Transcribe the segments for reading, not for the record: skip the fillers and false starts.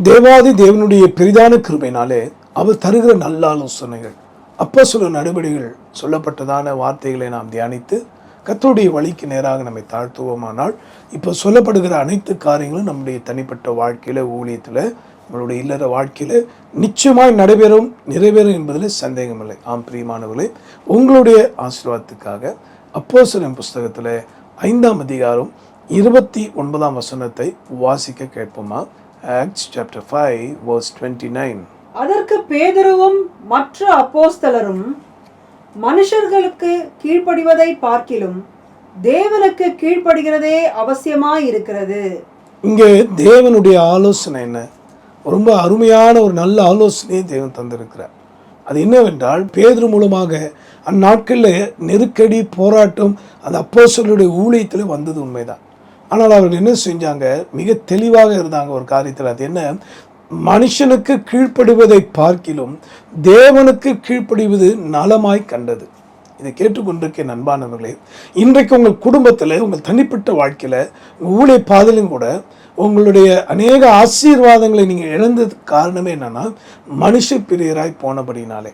தேவாதி தேவனுடைய பெரிதான கிருபையினாலே அவர் தருகிற நல்ல ஆலோசனைகள், அப்போஸ்தலர் நடவடிக்கைகள் சொல்லப்பட்டதான வார்த்தைகளை நாம் தியானித்து கர்த்தருடைய வழிக்கு நேராக நம்மை தாழ்த்துவோமானால், இப்போ சொல்லப்படுகிற அனைத்து காரியங்களும் நம்முடைய தனிப்பட்ட வாழ்க்கையில், ஊழியத்தில், நம்மளுடைய இல்லற வாழ்க்கையில் நிச்சயமாய் நிறைவேறும் என்பதில் சந்தேகமில்லை. ஆம் பிரியமானவர்களே, உங்களுடைய ஆசீர்வாதத்துக்காக அப்போஸ்தலர் புஸ்தகத்தில் 5ஆம் அதிகாரம் 29ஆம் வசனத்தை வாசிக்க கேட்போமா? Acts chapter 5 verse 29. அதற்கு பேதுருவும் மற்ற அப்போஸ்தலரும், மனுஷர்களுக்கு கீழ்ப்படிவதை பார்க்கிலும் தேவனுக்கு கீழ்ப்படுகிறதே அவசியமாயிருக்கிறது. இங்கே தேவனுடைய ஆலோசனை என்ன? ரொம்ப அருமையான ஒரு நல்ல ஆலோசனையை தேவன் தந்திருக்கிறார். அது என்னவென்றால், பேதுரு மூலமாக அந்நாட்களில் நெருக்கடி, போராட்டம் அந்த அப்போஸ்தலருடைய ஊழியத்தில் வந்தது உண்மைதான். ஆனால் அவர்கள் என்ன செஞ்சாங்க? மிக தெளிவாக இருந்தாங்க ஒரு காரியத்தில். அது என்ன? மனுஷனுக்கு கீழ்ப்படுவதை பார்க்கிலும் தேவனுக்கு கீழ்ப்படிவது நலமாய் கண்டது. இதை கேட்டுக்கொண்டிருக்க அன்பானவர்களே, இன்றைக்கு உங்கள் குடும்பத்தில், உங்கள் தனிப்பட்ட வாழ்க்கையில், ஊழிய பாதையிலும் கூட உங்களுடைய அநேக ஆசீர்வாதங்களை நீங்கள் இழந்ததுக்கு காரணமே என்னன்னா, மனுஷ பிரியராய் போனபடினாலே.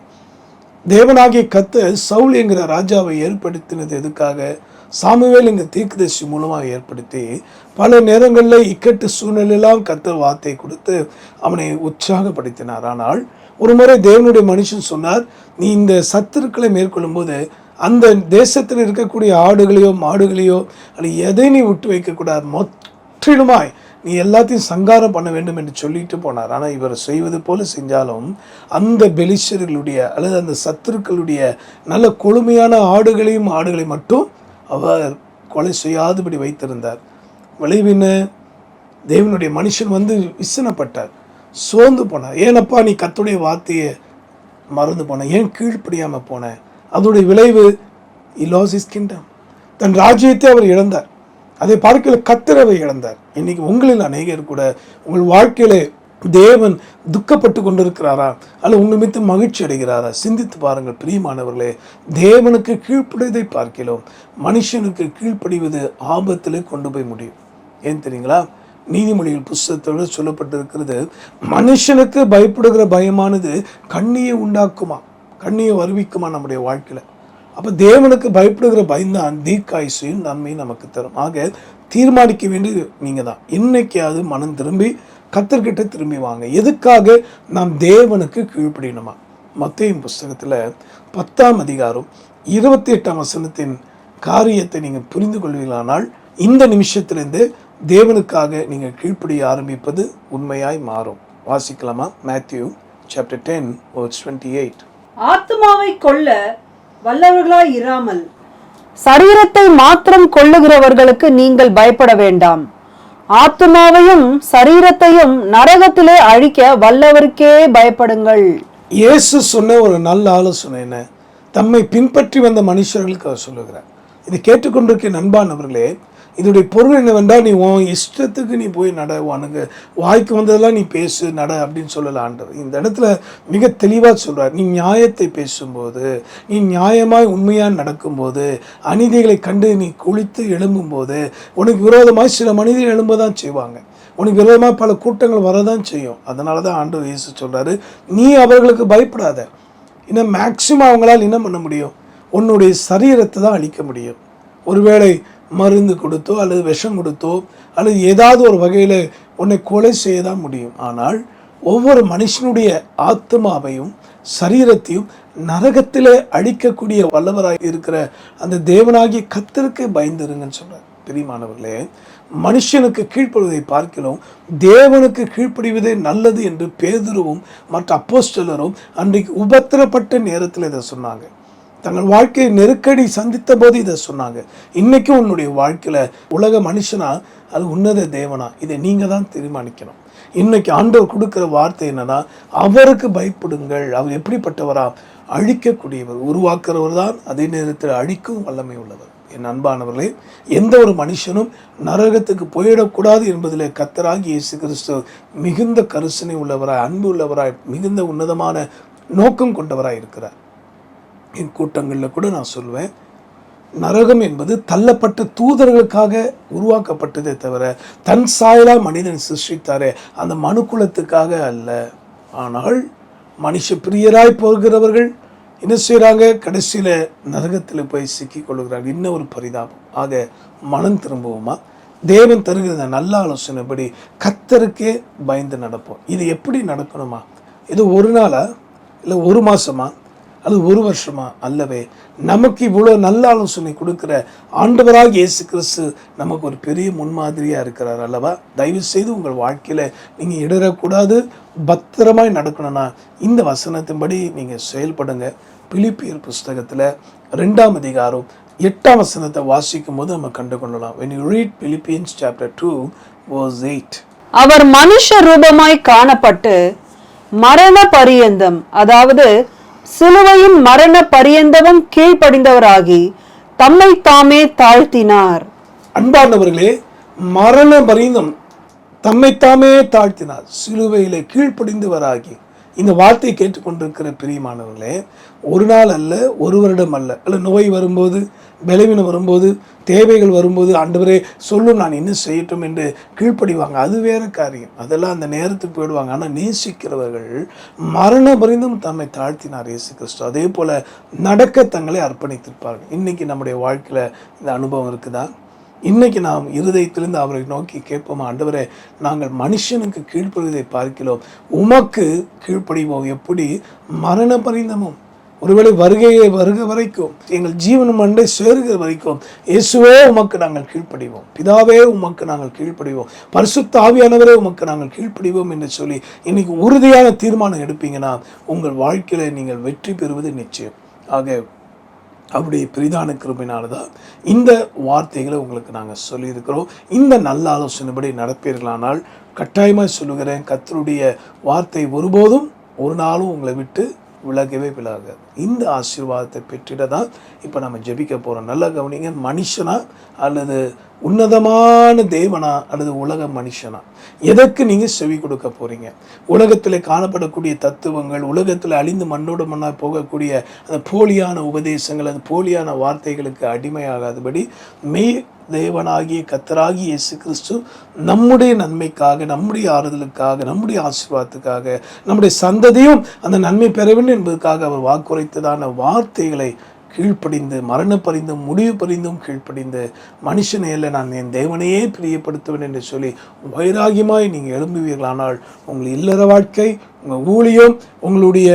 தேவனாகிய கர்த்தர் சவுல் என்கிற ராஜாவை ஏற்படுத்தினது எதுக்காக? சாமுவேல் என்கிற தீர்க்கதரிசி மூலமாக ஏற்படுத்தி பல நேரங்களில் இக்கட்டு சூழ்நிலையெல்லாம் கர்த்தர் வார்த்தை கொடுத்து அவனை உற்சாகப்படுத்தினார். ஆனால் ஒரு முறை தேவனுடைய மனுஷன் சொன்னார், நீ இந்த சத்துருக்களை மேற்கொள்ளும் போது அந்த தேசத்தில் இருக்கக்கூடிய ஆடுகளையோ மாடுகளையோ அது எதை நீ விட்டு வைக்கக்கூடாது, முற்றிலுமாய் நீ எல்லாத்தையும் சங்காரம் பண்ண வேண்டும் என்று சொல்லிட்டு போனார். ஆனால் இவர் செய்வது போல செஞ்சாலும் அந்த பெலிஸ்தர்களுடைய அல்லது அந்த சத்துருக்களுடைய நல்ல கொழுமையான ஆடுகளையும் மாடுகளையும் மட்டும் அவர் கொலை செய்யாதபடி வைத்திருந்தார். விளைவின தேவனுடைய மனுஷன் விசனப்பட்டார், சோர்ந்து போனார். ஏனப்பா நீ கர்த்தருடைய வார்த்தையை மறந்து போன, ஏன் கீழ்ப்படியாமல் போன? அதோடைய விளைவு he lost his kingdom. தன் ராஜ்யத்தை அவர் இழந்தார். அதை பார்க்கல கர்த்தரை இழந்தார். இன்னைக்கு உங்களில் அநேகர் கூட உங்கள் வாழ்க்கையில தேவன் துக்கப்பட்டு கொண்டிருக்கிறாரா அல்ல உங்கள் மீது மகிழ்ச்சி அடைகிறாரா? சிந்தித்து பாருங்கள் பிரியமானவர்களே. தேவனுக்கு கீழ்ப்படிவதை பார்க்கிறோம், மனுஷனுக்கு கீழ்ப்படிவது ஆபத்திலே கொண்டு போய் முடியும். ஏன் தெரியுங்களா? நீதிமொழிகள் புஸ்தகத்தோடு சொல்லப்பட்டிருக்கிறது, மனுஷனுக்கு பயப்படுகிற பயமானது கண்ணியை உண்டாக்குமா, கண்ணியை வருவிக்குமா நம்முடைய வாழ்க்கையில். அப்போ தேவனுக்கு பயப்படுகிற பயந்தான் தீர்க்காயுசையும் நன்மையும் நமக்கு தரும். ஆக தீர்மானிக்க வேண்டியது நீங்கள் தான். இன்னைக்காவது மனம் திரும்பி கர்த்தர்கிட்ட திரும்பி வாங்க. எதுக்காக? நாம் தேவனுக்கு கீழ்ப்படியணுமா? மத்தேயு புஸ்தகத்தில் 10ஆம் அதிகாரம் 28ஆம் வசனத்தின் காரியத்தை நீங்கள் புரிந்து கொள்வீர்களானால் இந்த நிமிஷத்திலிருந்து தேவனுக்காக நீங்கள் கீழ்ப்படிய ஆரம்பிப்பது உண்மையாய் மாறும். வாசிக்கலாமா? Matthew chapter 10 verse 28. ஆத்துமாவை கொல்ல வல்லவர்களாய் இராமல் சரீரத்தை மாத்திரம் கொள்ளுகிறவர்களுக்கு நீங்கள் பயப்பட வேண்டாம். ஆத்துமாவையும் சரீரத்தையும் நரகத்திலே அழிக்க வல்லவருக்கே பயப்படுங்கள். இயேசு சொன்ன ஒரு நல்ல ஆலோசனை என்ன? தம்மை பின்பற்றி வந்த மனுஷர்களுக்கு அவர் சொல்லுகிறார். இதை கேட்டுக்கொண்டிருக்க அன்பானவர்களே, இதோடைய பொருள் என்னவென்றால், நீ உன் இஷ்டத்துக்கு நீ போய் நட, உனக்கு வாய்க்கு வந்ததெல்லாம் நீ பேசு நட அப்படின்னு சொல்லல ஆண்டவர். இந்த இடத்துல மிக தெளிவாக சொல்கிறார், நீ நியாயத்தை பேசும்போது, நீ நியாயமாய் உண்மையாக நடக்கும்போது, அநீதிகளை கண்டு நீ குளித்து எழும்பும்போது, உனக்கு விரோதமாய் சில மனிதர்கள் எழும்பதான் செய்வாங்க, உனக்கு விரோதமாக பல கூட்டங்கள் வரதான் செய்யும். அதனால தான் ஆண்டவர் இயேசு சொல்கிறாரு, நீ அவர்களுக்கு பயப்படாத. இன்னும் மேக்சிமம் அவங்களால் என்ன பண்ண முடியும்? உன்னுடைய சரீரத்தை தான் அழிக்க முடியும். ஒருவேளை மருந்து கொடுத்தோ அல்லது விஷம் கொடுத்தோ அல்லது ஏதாவது ஒரு வகையில் உன்னை கொலை செய்ய தான் முடியும். ஆனால் ஒவ்வொரு மனுஷனுடைய ஆத்மாவையும் சரீரத்தையும் நரகத்திலே அழிக்கக்கூடிய வல்லவராக இருக்கிற அந்த தேவனாகிய கர்த்தருக்கு பயந்துருங்கன்னு சொல்கிறார். பிரியமானவர்களே, மனுஷனுக்கு கீழ்ப்படுவதை பார்க்கிறோம், தேவனுக்கு கீழ்ப்படிவதே நல்லது என்று பேதுருவும் மற்ற அப்போஸ்தலரும் அன்றைக்கு உபத்திரப்பட்ட நேரத்தில் இதை சொன்னாங்க. தங்கள் வாழ்க்கையை நெருக்கடி சந்தித்த போது இதை சொன்னாங்க. இன்றைக்கும் உன்னுடைய வாழ்க்கையில் உலக மனுஷனா அது உன்னத தேவனா, இதை நீங்கள் தான் தீர்மானிக்கணும். இன்னைக்கு ஆண்டவர் கொடுக்குற வார்த்தை என்னன்னா, அவருக்கு பயப்படுங்கள். அவர் எப்படிப்பட்டவரா? அழிக்கக்கூடியவர், உருவாக்குறவர் தான், அதே நேரத்தில் அழிக்கும் வல்லமை உள்ளவர். என் அன்பானவர்களே, எந்த ஒரு மனுஷனும் நரகத்துக்கு போயிடக்கூடாது என்பதில் கர்த்தராகிய இயேசு கிறிஸ்து மிகுந்த கருசனை உள்ளவராய், அன்பு உள்ளவராய், மிகுந்த உன்னதமான நோக்கம் கொண்டவராய் இருக்கிறார். என் கூட்டங்களில் கூட நான் சொல்வேன், நரகம் என்பது தள்ளப்பட்ட தூதர்களுக்காக உருவாக்கப்பட்டதே தவிர தன் சாயலா மனிதன் சிருஷ்டித்தாரே அந்த மனுக்குலத்துக்காக அல்ல. ஆனால் மனுஷ பிரியராய் போகிறவர்கள் என்ன செய்கிறாங்க? கடைசியில் நரகத்தில் போய் சிக்கிக் கொள்கிறாங்க. இன்னும் ஒரு பரிதாபம். ஆக மனம் திரும்புவோமா? தேவன் தருகிற நல்ல ஆலோசனைப்படி கர்த்தருக்கே பயந்து நடப்போம். இது எப்படி நடக்கணுமா? இது ஒரு நாளா, இல்லை ஒரு மாதமா, அது ஒரு வருஷமா? அல்லவே. நமக்கு இவ்வளோ நல்ல ஆலோசனை கொடுக்குற ஆண்டவராக இயேசு கிறிஸ்து நமக்கு ஒரு பெரிய முன்மாதிரியாக இருக்கிறார் அல்லவா? தயவு செய்து உங்கள் வாழ்க்கையில் நீங்கள் இடரக்கூடாது, பத்திரமாய் நடக்கணும்னா இந்த வசனத்தின்படி நீங்கள் செயல்படுங்க. பிலிப்பியர் புஸ்தகத்தில் 2ஆம் அதிகாரம் 8ஆம் வசனத்தை வாசிக்கும் போது நம்ம கண்டு கொள்ளலாம். When you read Philippians chapter 2 verse 8, அவர் மனுஷ ரூபமாய் காணப்பட்டு மரண பரியந்தம், அதாவது சிலுவையின் மரண பரியந்தமும் கீழ்ப்படிந்தவராகி தம்மை தாமே தாழ்த்தினார். அன்பார்ந்தவர்களே, மரண பரியந்தம் தம்மைத்தாமே தாழ்த்தினார், சிலுவையிலே கீழ்ப்படிந்தவராகி. இந்த வார்த்தையை கேட்டுக்கொண்டிருக்கிற பிரியமானவர்களே, ஒரு நாள் அல்ல, ஒரு வருடம் அல்ல, அல்ல நோய் வரும்போது, பலவீனம் வரும்போது, தேவைகள் வரும்போது ஆண்டவரே சொல்லும் நான் என்ன செய்யட்டும் என்று கீழ்ப்படிவாங்க. அது வேறு காரியம், அதெல்லாம் அந்த நேரத்துக்கு போயிடுவாங்க. ஆனால் நேசிக்கிறவர்கள் மரண பரிந்தும் தம்மை தாழ்த்தினார் இயேசு கிறிஸ்து. அதே போல் நடக்க தங்களை அர்ப்பணித்திருப்பார்கள். இன்றைக்கி நம்முடைய வாழ்க்கையில் இந்த அனுபவம் இருக்குதா? இன்றைக்கி நாம் இருதயத்திலிருந்து அவரை நோக்கி கேட்போமா? ஆண்டவரே, நாங்கள் மனுஷனுக்கு கீழ்ப்படுவதை பார்க்கிறோம், உமக்கு கீழ்ப்படிவோம். எப்படி? மரண பரிந்தமும், ஒருவேளை வருக வரைக்கும், எங்கள் ஜீவனம் அண்டை சேருகிற வரைக்கும் இயேசுவே உமக்கு நாங்கள் கீழ்ப்படிவோம், பிதாவே உமக்கு நாங்கள் கீழ்ப்படிவோம், பரிசுத்த ஆவியானவரே உமக்கு நாங்கள் கீழ்ப்படிவோம் என்று சொல்லி இன்னைக்கு உறுதியான தீர்மானம் எடுப்பீங்கன்னா உங்கள் வாழ்க்கையில் நீங்கள் வெற்றி பெறுவது நிச்சயம். ஆக அவருடைய பெரிதான கிருபையினால்தான் இந்த வார்த்தைகளை உங்களுக்கு நாங்கள் சொல்லியிருக்கிறோம். இந்த நல்ல ஆலோசனைப்படி நடப்பீர்களானால் கட்டாயமாக சொல்லுகிறேன், கர்த்தருடைய வார்த்தை ஒருபோதும் ஒரு நாளும் உங்களை விட்டு விலகவே விலகாது. இந்த ஆசீர்வாதத்தை பெற்றிட தான் இப்போ நம்ம ஜெபிக்க போகிறோம். நல்லா கவனிங்க. மனுஷனா அல்லது உன்னதமான தேவனா அல்லது உலக மனுஷனா, எதற்கு நீங்கள் செவி கொடுக்க போகிறீங்க? உலகத்தில் காணப்படக்கூடிய தத்துவங்கள், உலகத்தில் அழிந்து மண்ணோடு மண்ணாக போகக்கூடிய அந்த போலியான உபதேசங்கள், அந்த போலியான வார்த்தைகளுக்கு அடிமையாகாதபடி மெய் தேவனாகிய கர்த்தராகிய இயேசு கிறிஸ்து நம்முடைய நன்மைக்காக, நம்முடைய ஆறுதலுக்காக, நம்முடைய ஆசீர்வாதத்துக்காக, நம்முடைய சந்ததியும் அந்த நன்மை பெற வேண்டும் என்பதற்காக அவர் வாக்குரைத்ததான வார்த்தைகளை கீழ்ப்படிந்து, மரண பரிந்தும் முடிவு பரிந்தும் கீழ்ப்படிந்து, மனுஷனை அல்ல நான் என் தேவனையே பிரியப்படுத்துவேன் என்று சொல்லி வைராகியமாய் நீங்கள் எழும்புவீர்களானால் உங்கள் இல்லற வாழ்க்கை, உங்கள் ஊழியம், உங்களுடைய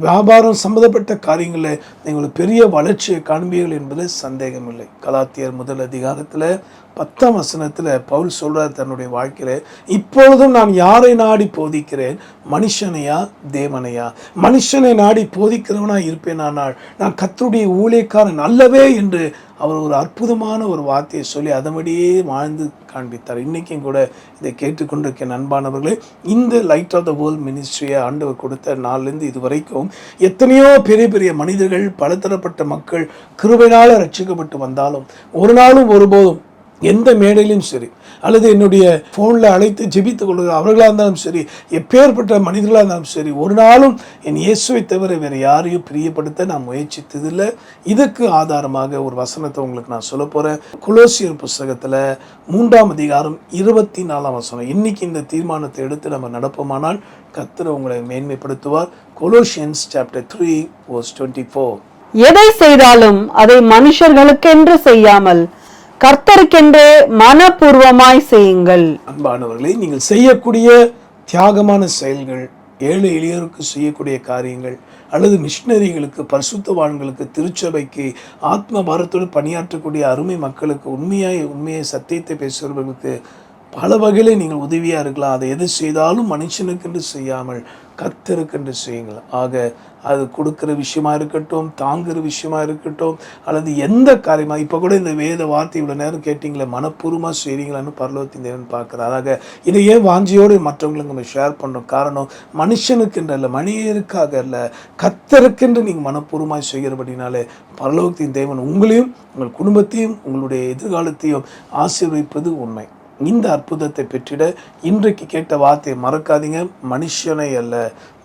வியாபாரம் சம்பந்தப்பட்ட காரியங்களில் நீங்கள் பெரிய வளர்ச்சியை காண்பீர்கள் என்பதில் சந்தேகமில்லை. கலாத்தியர் 1 அதிகாரத்தில் 10ஆம் வசனத்தில் பவுல் சொல்கிறார் தன்னுடைய வாழ்க்கையில், இப்பொழுதும் நான் யாரை நாடி போதிக்கிறேன்? மனுஷனையா தேவனையா? மனுஷனை நாடி போதிக்கிறவனா இருப்பேனானால் நான் கர்த்தருடைய ஊழியக்காரன் அல்லவே என்று அவர் ஒரு அற்புதமான ஒரு வார்த்தையை சொல்லி அதன்படியே வாழ்ந்து காண்பித்தார். இன்றைக்கும் கூட இதை கேட்டுக்கொண்டிருக்க அன்பானவர்களே, இந்த லைட் ஆஃப் த வேர்ல்ட் மினிஸ்ட்ரியை ஆண்டவர் கொடுத்த நாள்லேருந்து இது வரைக்கும் எத்தனையோ பெரிய பெரிய மனிதர்கள், பலதரப்பட்ட மக்கள் கிருபையினால் ரட்சிக்கப்பட்டு வந்தாலும் ஒரு நாளும் ஒருபோதும் எந்த மேடையிலும் சரி, அல்லது என்னுடைய ஃபோனில் அழைத்து ஜெபித்துக் கொள்கிற அவர்களாக இருந்தாலும் சரி, எப்பேற்பட்ட மனிதர்களாக இருந்தாலும் சரி, ஒரு நாளும் என் இயேசுவை தவிர வேறு யாரையும் பிரியப்படுத்த நான் முயற்சித்ததில்லை. இதுக்கு ஆதாரமாக ஒரு வசனத்தை உங்களுக்கு நான் சொல்ல போகிறேன். கொலோசியர் புஸ்தகத்தில் 3ஆம் அதிகாரம் 24ஆம் வசனம். இன்னைக்கு இந்த தீர்மானத்தை எடுத்து நம்ம நடப்போமானால் கர்த்தர் உங்களை மேன்மைப்படுத்துவார். Colossians chapter 3 verse 24. எதை செய்தாலும் அதை மனுஷர்களுக்கென்று செய்யாமல் கர்த்தருக்கென்றே மனப்பூர்வமாய் செய்யுங்கள். அன்பானவர்களே, நீங்கள் செய்யக்கூடிய தியாகமான செயல்கள், ஏழை எளியோருக்கு செய்யக்கூடிய காரியங்கள், அல்லது மிஷினரிகளுக்கு, பரிசுத்தவான்களுக்கு, திருச்சபைக்கு, ஆத்ம பாரத்தோடு பணியாற்றக்கூடிய அருமை மக்களுக்கு, உண்மையை சத்தியத்தை பேசுகிறவர்களுக்கு பல வகையில் நீங்கள் உதவியாக இருக்கலாம். அதை எது செய்தாலும் மனுஷனுக்கென்று செய்யாமல் கர்த்தருக்கென்று செய்யுங்கள். ஆக அது கொடுக்குற விஷயமா இருக்கட்டும், தாங்குகிற விஷயமா இருக்கட்டும், அல்லது எந்த காரியமாக, இப்போ கூட இந்த வேத வார்த்தை இவ்வளோ நேரம் கேட்டிங்களே, மனப்பூர்வமாக செய்கிறீங்களான்னு பரலோகத்தின் தேவன் பார்க்குறார். ஆக இதை ஏன் வாஞ்சியோடு மற்றவங்களுக்கு நம்ம ஷேர் பண்ணுறோம்? காரணம், மனுஷனுக்கென்று அல்ல, மனிதருக்காக அல்ல, கர்த்தருக்கென்று நீங்கள் மனப்பூர்வமாக செய்கிறபடினாலே பரலோகத்தின் தேவன் உங்களையும் உங்கள் குடும்பத்தையும் உங்களுடைய எதிர்காலத்தையும் ஆசீர்வதிப்பது உண்மை. இந்த அற்புதத்தை பெற்றிட இன்றைக்கு கேட்ட வார்த்தையை மறக்காதீங்க. மனுஷனை அல்ல,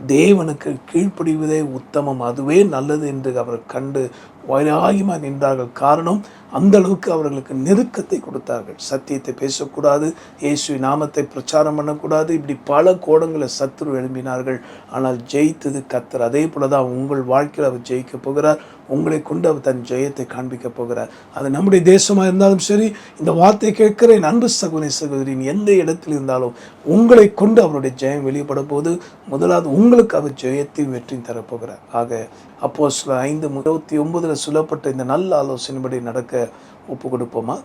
தேவனுக்கு கீழ்ப்படிவதே உத்தமம், அதுவே நல்லது என்று அவர் கண்டு வைராகியமாக நின்றார்கள். காரணம், அந்த அளவுக்கு அவர்களுக்கு நெருக்கத்தை கொடுத்தார்கள். சத்தியத்தை பேசக்கூடாது, இயேசுவின் நாமத்தை பிரச்சாரம் பண்ணக்கூடாது, இப்படி பல கோணங்களை சத்துரு எழும்பினார்கள். ஆனால் ஜெயித்தது கர்த்தர். அதே போல தான் உங்கள் வாழ்க்கையில் அவர் ஜெயிக்க போகிறார். உங்களை கொண்டு அவர் தன் ஜெயத்தை காண்பிக்க போகிறார். அது நம்முடைய தேசமாக இருந்தாலும் சரி, இந்த வார்த்தை கேட்கிற என் அன்பு சகோதரி சகோதரின் எந்த இடத்தில் இருந்தாலும் உங்களை கொண்டு அவருடைய ஜெயம் வெளிப்பட போது முதலாவது உங்களுக்கு அவர் ஜெயத்தையும் வெற்றியும் தரப்போகிறார். ஆக அப்போஸ்தலர் 5:29 சொல்லப்பட்ட இந்த நல்ல ஆலோசனைப்படி நடக்க ஒப்பு கொடுப்போமா?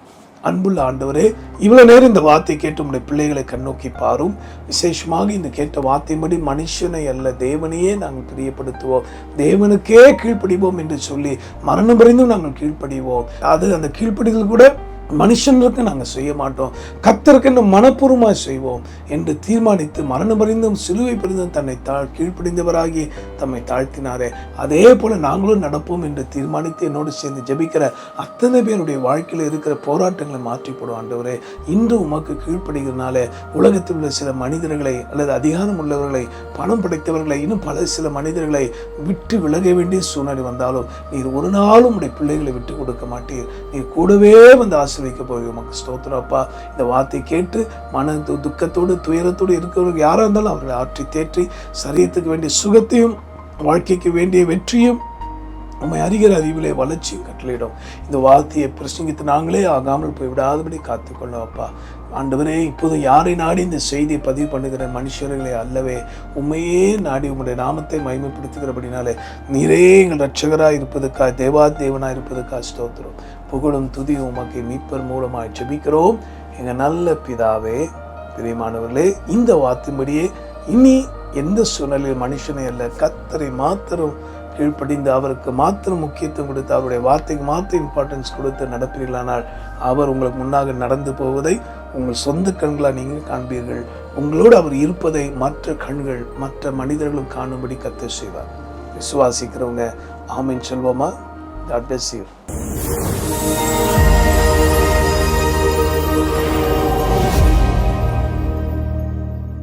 அன்புள்ள ஆண்டவரே, இவ்வளவு நேரம் இந்த வார்த்தை கேட்டு உடைய பிள்ளைகளை கண்ணோக்கி பாரும். விசேஷமாக இந்த கேட்ட வார்த்தையின்படி மனுஷனை அல்ல தேவனையே நாங்கள் பிரியப்படுத்துவோம், தேவனுக்கே கீழ்ப்படிவோம் என்று சொல்லி மரணம் வரைந்தும் நாங்கள் கீழ்ப்படிவோம். அது அந்த கீழ்ப்படிதல் கூட மனுஷனுக்கு நாங்கள் செய்ய மாட்டோம், கர்த்தருக்கு என்று மனப்பூர்வமாக செய்வோம் என்று தீர்மானித்து மரணம் அறிந்தும் சிலுவை பறிந்தும் தன்னை கீழ்ப்படிந்தவராகி தம்மை தாழ்த்தினாரே, அதே போல நாங்களும் நடப்போம் என்று தீர்மானித்து என்னோடு சேர்ந்து ஜெபிக்கிற அத்தனை பேருடைய வாழ்க்கையில் இருக்கிற போராட்டங்களை மாற்றி போடும். ஆண்டவரே, இன்று உமக்கு கீழ்ப்படுகிறதுனால உலகத்தில் உள்ள சில மனிதர்களை அல்லது அதிகாரம் உள்ளவர்களை, பணம் படைத்தவர்களை, இன்னும் பல சில மனிதர்களை விட்டு விலக வேண்டிய சூழ்நிலை வந்தாலும் நீர் ஒரு நாளும் உடைய பிள்ளைகளை விட்டு கொடுக்க மாட்டீர். நீர் கூடவே வந்து வைக்க போய் உமக்கு ஸ்தோத்திரம் அப்பா. இந்த வார்த்தை கேட்டு மன துக்கத்தோடு துயரத்தோடு இருக்கிறவர்கள் யாராக இருந்தாலும் அவர்களை ஆற்றி தேற்றி சரீரத்துக்கு வேண்டிய சுகத்தையும் வாழ்க்கைக்கு வேண்டிய வெற்றியும் உண்மை அறிகிற அறிவிலே வளர்ச்சியும் கட்டளையிடும். இந்த வார்த்தையை பிரசங்கித்து நாங்களே ஆகாமல் போய் விடாதபடி காத்துக்கொள்ளும் அப்பா. ஆண்டவரே, இப்போது யாரை நாடி இந்த செய்தியை பதிவு பண்ணுகிற மனுஷர்களை அல்லவே உண்மையே நாடி உங்களுடைய நாமத்தை மகிமைப்படுத்துகிறபடினாலே நீரே எங்கள் ரட்சகராக இருப்பதற்காக, தேவாதேவனாக இருப்பதற்காக ஸ்தோத்திரம். புகழும் துதியும் உமக்கு மீட்பர் மூலமாக ஜெபிக்கிறோம் எங்கள் நல்ல பிதாவே. பிரியமானவர்களே, இந்த வார்த்தையின்படியே இனி எந்த சூழ்நிலையில் மனுஷனை அல்ல கர்த்தரை மாத்திரம் கீழ்ப்படிந்து அவருக்கு மாத்திரம் முக்கியத்துவம் கொடுத்து அவருடைய வார்த்தைக்கு மாத்திரம் இம்பார்ட்டன்ஸ் கொடுத்து நடப்பீர்களானால் அவர் உங்களுக்கு முன்னாக நடந்து போவதை உங்கள் சொந்த கண்களாக நீங்கள் காண்பீர்கள். உங்களோடு அவர் இருப்பதை மற்ற கண்கள், மற்ற மனிதர்களும் காணும்படி கர்த்தர் செய்வார். விசுவாசிக்கிறவங்க ஆமென் சொல்வோமா? God bless you.